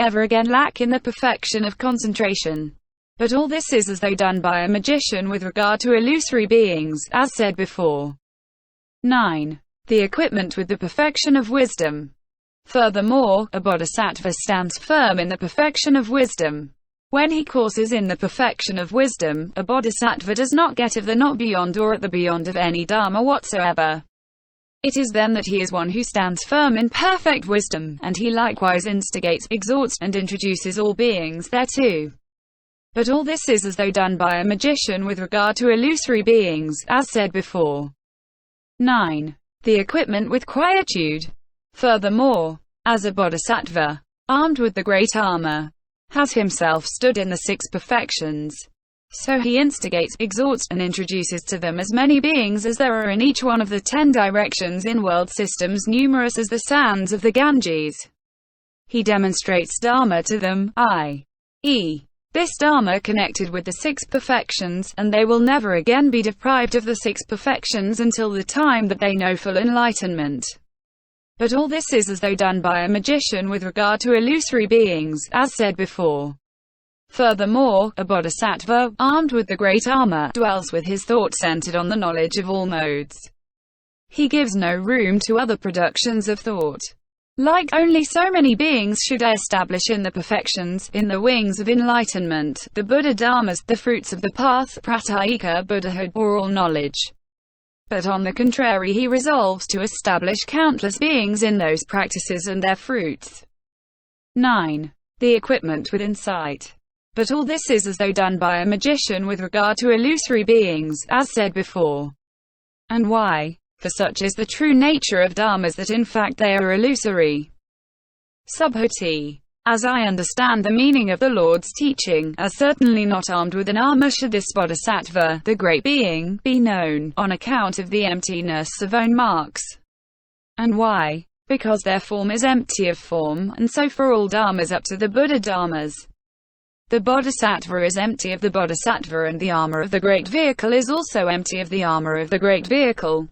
ever again lack in the perfection of concentration. But all this is as though done by a magician with regard to illusory beings, as said before. 9. The equipment with the perfection of wisdom. Furthermore, a bodhisattva stands firm in the perfection of wisdom. When he courses in the perfection of wisdom, a bodhisattva does not get of the not beyond or at the beyond of any dharma whatsoever. It is then that he is one who stands firm in perfect wisdom, and he likewise instigates, exhorts, and introduces all beings thereto. But all this is as though done by a magician with regard to illusory beings, as said before. 9. The equipment with quietude. Furthermore, as a bodhisattva, armed with the great armor, has himself stood in the 6 perfections, so he instigates, exhorts, and introduces to them as many beings as there are in each one of the 10 directions in world systems numerous as the sands of the Ganges. He demonstrates Dharma to them, i.e., this Dharma connected with the 6 perfections, and they will never again be deprived of the 6 perfections until the time that they know full enlightenment. But all this is as though done by a magician with regard to illusory beings, as said before. Furthermore, a bodhisattva, armed with the great armor, dwells with his thought centered on the knowledge of all modes. He gives no room to other productions of thought. Like only so many beings should establish in the perfections, in the wings of enlightenment, the buddha-dharmas, the fruits of the path, pratyeka Buddhahood, or all knowledge. But on the contrary, he resolves to establish countless beings in those practices and their fruits. 9. The equipment with insight. But all this is as though done by a magician with regard to illusory beings, as said before. And why? For such is the true nature of dharmas that in fact they are illusory. Subhuti. As I understand the meaning of the Lord's teaching, as certainly not armed with an armor should this bodhisattva, the great being, be known, on account of the emptiness of own marks. And why? Because their form is empty of form, and so for all dharmas up to the buddha-dharmas. The bodhisattva is empty of the bodhisattva, and the armor of the great vehicle is also empty of the armor of the great vehicle.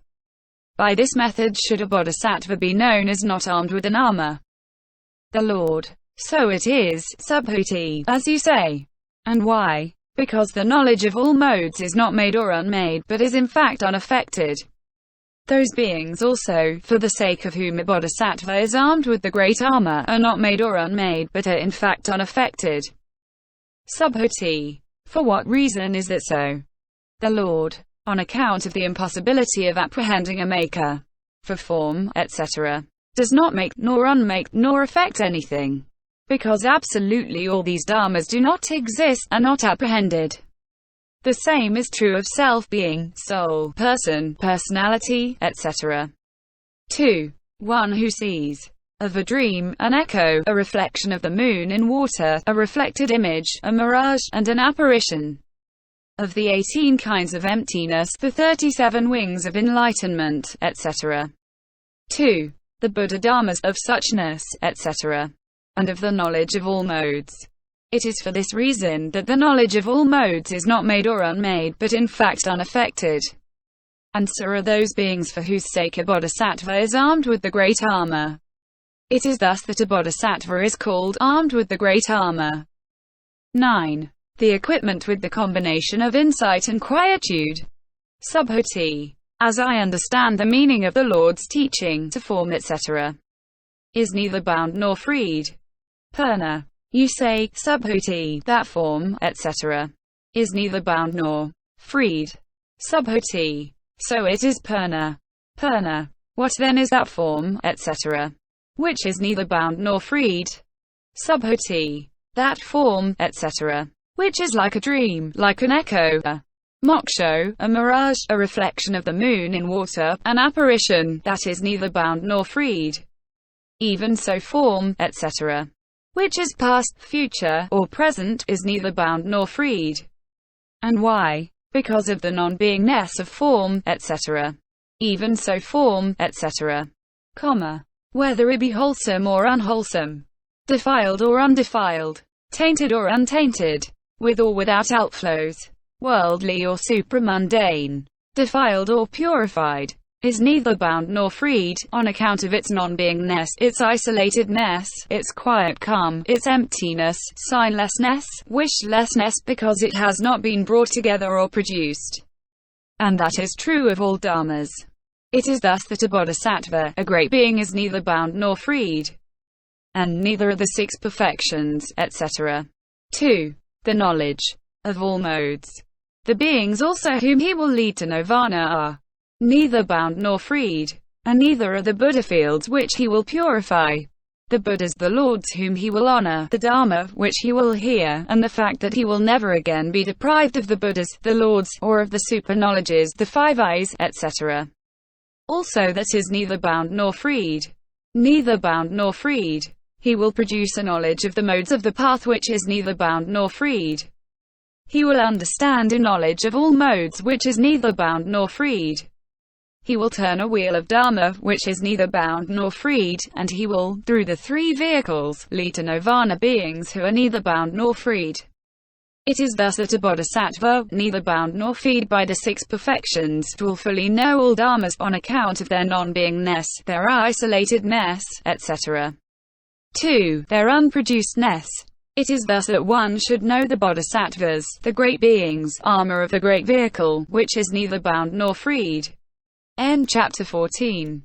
By this method should a bodhisattva be known as not armed with an armor. The Lord. So it is, subhuti, as you say. And why? Because the knowledge of all modes is not made or unmade, but is in fact unaffected. Those beings also, for the sake of whom a bodhisattva is armed with the great armor, are not made or unmade, but are in fact unaffected. Subhuti. For what reason is that so? The Lord. On account of the impossibility of apprehending a maker. For form, etc., does not make, nor unmake, nor affect anything. Because absolutely all these dharmas do not exist, are not apprehended. The same is true of self, being, soul, person, personality, etc. 2. One who sees. Of a dream, an echo, a reflection of the moon in water, a reflected image, a mirage, and an apparition. Of the 18 kinds of emptiness, the 37 wings of enlightenment, etc. 2. The buddha-dharmas, of suchness, etc. And of the knowledge of all modes. It is for this reason that the knowledge of all modes is not made or unmade, but in fact unaffected. And so are those beings for whose sake a bodhisattva is armed with the great armor. It is thus that a bodhisattva is called armed with the great armor. 9. The equipment with the combination of insight and quietude. Subhuti. As I understand the meaning of the Lord's teaching, to form etc., is neither bound nor freed. Purna. You say, subhuti, that form, etc., is neither bound nor freed. Subhuti. So it is purna. Purna. What then is that form, etc., which is neither bound nor freed? Subhuti. That form, etc., which is like a dream, like an echo, a moksha, a mirage, a reflection of the moon in water, an apparition, that is neither bound nor freed. Even so form, etc., which is past, future, or present, is neither bound nor freed. And why? Because of the non-beingness of form, etc. Even so form, etc., whether it be wholesome or unwholesome, defiled or undefiled, tainted or untainted, with or without outflows, worldly or supramundane, defiled or purified, is neither bound nor freed, on account of its non-beingness, its isolatedness, its quiet calm, its emptiness, signlessness, wishlessness, because it has not been brought together or produced. And that is true of all dharmas. It is thus that a bodhisattva, a great being, is neither bound nor freed, and neither are the six perfections, etc. 2. The knowledge of all modes. The beings also whom he will lead to nirvana are neither bound nor freed, and neither are the Buddha fields which he will purify. The Buddhas, the lords whom he will honor, the Dharma, which he will hear, and the fact that he will never again be deprived of the Buddhas, the lords, or of the super-knowledges, the five eyes, etc. Also that is neither bound nor freed. Neither bound nor freed. He will produce a knowledge of the modes of the path which is neither bound nor freed. He will understand a knowledge of all modes which is neither bound nor freed. He will turn a wheel of Dharma, which is neither bound nor freed, and he will, through the three vehicles, lead to nirvana beings who are neither bound nor freed. It is thus that a bodhisattva, neither bound nor freed by the six perfections, will fully know all dharmas, on account of their non-beingness, their isolatedness, etc. 2. Their unproducedness. It is thus that one should know the bodhisattvas, the great beings, armor of the great vehicle, which is neither bound nor freed. End chapter 14.